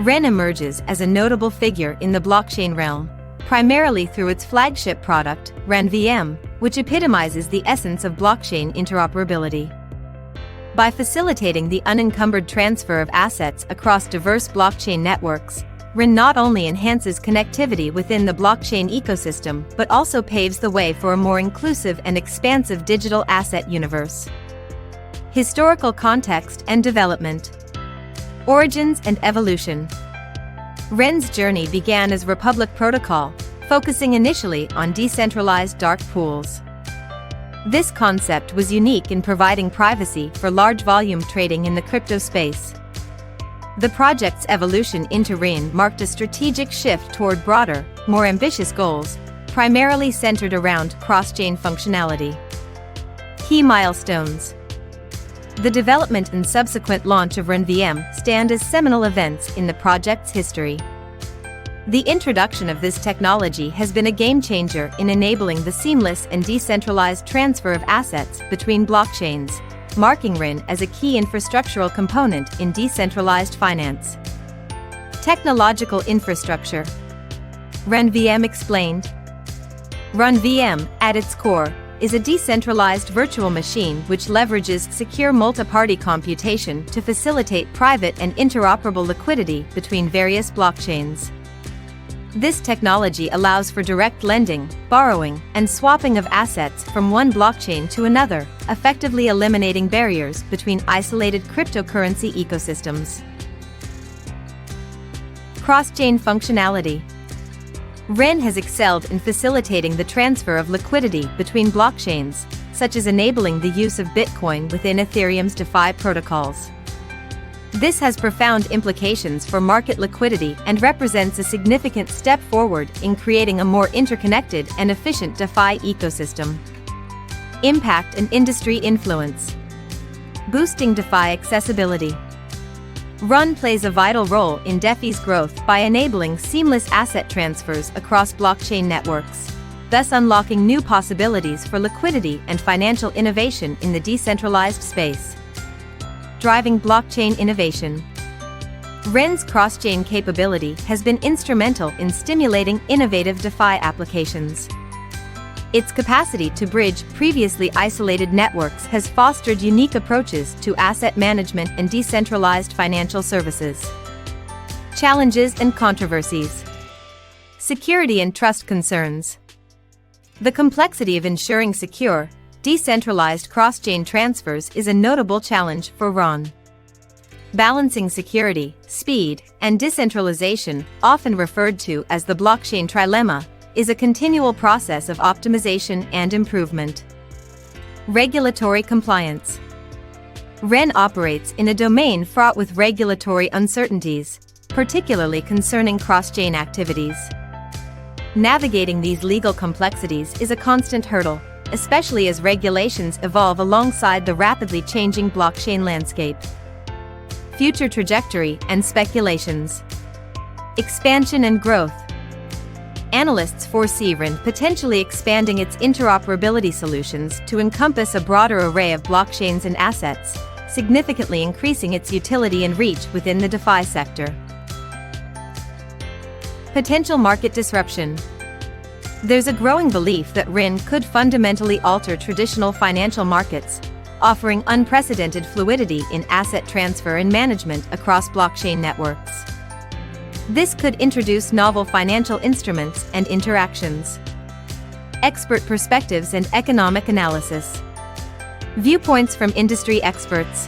REN emerges as a notable figure in the blockchain realm, primarily through its flagship product, RenVM, which epitomizes the essence of blockchain interoperability. By facilitating the unencumbered transfer of assets across diverse blockchain networks, REN not only enhances connectivity within the blockchain ecosystem but also paves the way for a more inclusive and expansive digital asset universe. Historical context and development. Origins and evolution. REN's journey began as Republic Protocol, focusing initially on decentralized dark pools. This concept was unique in providing privacy for large-volume trading in the crypto space. The project's evolution into REN marked a strategic shift toward broader, more ambitious goals, primarily centered around cross-chain functionality. Key milestones. The development and subsequent launch of RenVM stand as seminal events in the project's history. The introduction of this technology has been a game-changer in enabling the seamless and decentralized transfer of assets between blockchains, marking REN as a key infrastructural component in decentralized finance. Technological infrastructure. RenVM explained. RenVM, at its core, is a decentralized virtual machine which leverages secure multi-party computation to facilitate private and interoperable liquidity between various blockchains. This technology allows for direct lending, borrowing, and swapping of assets from one blockchain to another, effectively eliminating barriers between isolated cryptocurrency ecosystems. Cross-chain functionality. REN has excelled in facilitating the transfer of liquidity between blockchains, such as enabling the use of Bitcoin within Ethereum's DeFi protocols. This has profound implications for market liquidity and represents a significant step forward in creating a more interconnected and efficient DeFi ecosystem. Impact and industry influence. Boosting DeFi accessibility. REN plays a vital role in DeFi's growth by enabling seamless asset transfers across blockchain networks, thus unlocking new possibilities for liquidity and financial innovation in the decentralized space. Driving blockchain innovation. REN's cross-chain capability has been instrumental in stimulating innovative DeFi applications. Its capacity to bridge previously isolated networks has fostered unique approaches to asset management and decentralized financial services. Challenges and controversies. Security and trust concerns. The complexity of ensuring secure, decentralized cross-chain transfers is a notable challenge for REN. Balancing security, speed, and decentralization, often referred to as the blockchain trilemma, is a continual process of optimization and improvement. Regulatory compliance. REN operates in a domain fraught with regulatory uncertainties, particularly concerning cross-chain activities. Navigating these legal complexities is a constant hurdle, especially as regulations evolve alongside the rapidly changing blockchain landscape. Future trajectory and speculations. Expansion and growth. Analysts foresee REN potentially expanding its interoperability solutions to encompass a broader array of blockchains and assets, significantly increasing its utility and reach within the DeFi sector. Potential market disruption. There's a growing belief that REN could fundamentally alter traditional financial markets, offering unprecedented fluidity in asset transfer and management across blockchain networks. This could introduce novel financial instruments and interactions. Expert perspectives and economic analysis. Viewpoints from industry experts.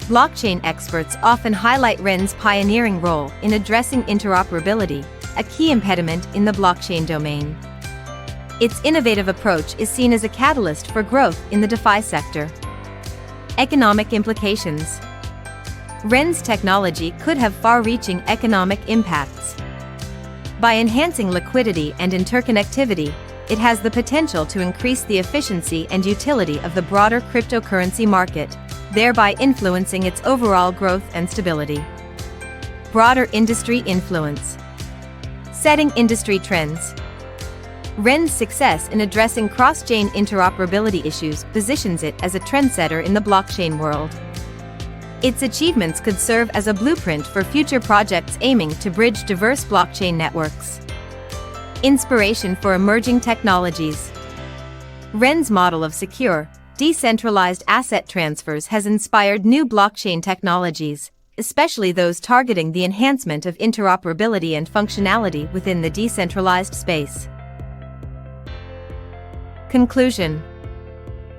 Blockchain experts often highlight REN's pioneering role in addressing interoperability, a key impediment in the blockchain domain. Its innovative approach is seen as a catalyst for growth in the DeFi sector. Economic implications. REN's technology could have far-reaching economic impacts. By enhancing liquidity and interconnectivity, it has the potential to increase the efficiency and utility of the broader cryptocurrency market, thereby influencing its overall growth and stability. Broader industry influence. Setting industry trends. REN's success in addressing cross-chain interoperability issues positions it as a trendsetter in the blockchain world. Its achievements could serve as a blueprint for future projects aiming to bridge diverse blockchain networks. Inspiration for emerging technologies. RenVM's model of secure, decentralized asset transfers has inspired new blockchain technologies, especially those targeting the enhancement of interoperability and functionality within the decentralized space. Conclusion.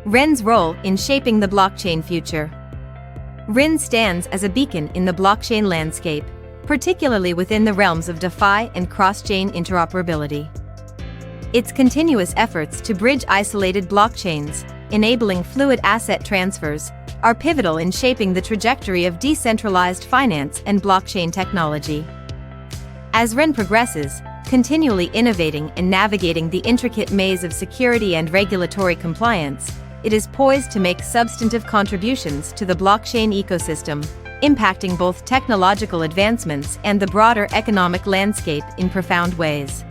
RenVM's role in shaping the blockchain future. RenVM stands as a beacon in the blockchain landscape, particularly within the realms of DeFi and cross-chain interoperability. Its continuous efforts to bridge isolated blockchains, enabling fluid asset transfers, are pivotal in shaping the trajectory of decentralized finance and blockchain technology. As RenVM progresses, continually innovating and navigating the intricate maze of security and regulatory compliance, it is poised to make substantive contributions to the blockchain ecosystem, impacting both technological advancements and the broader economic landscape in profound ways.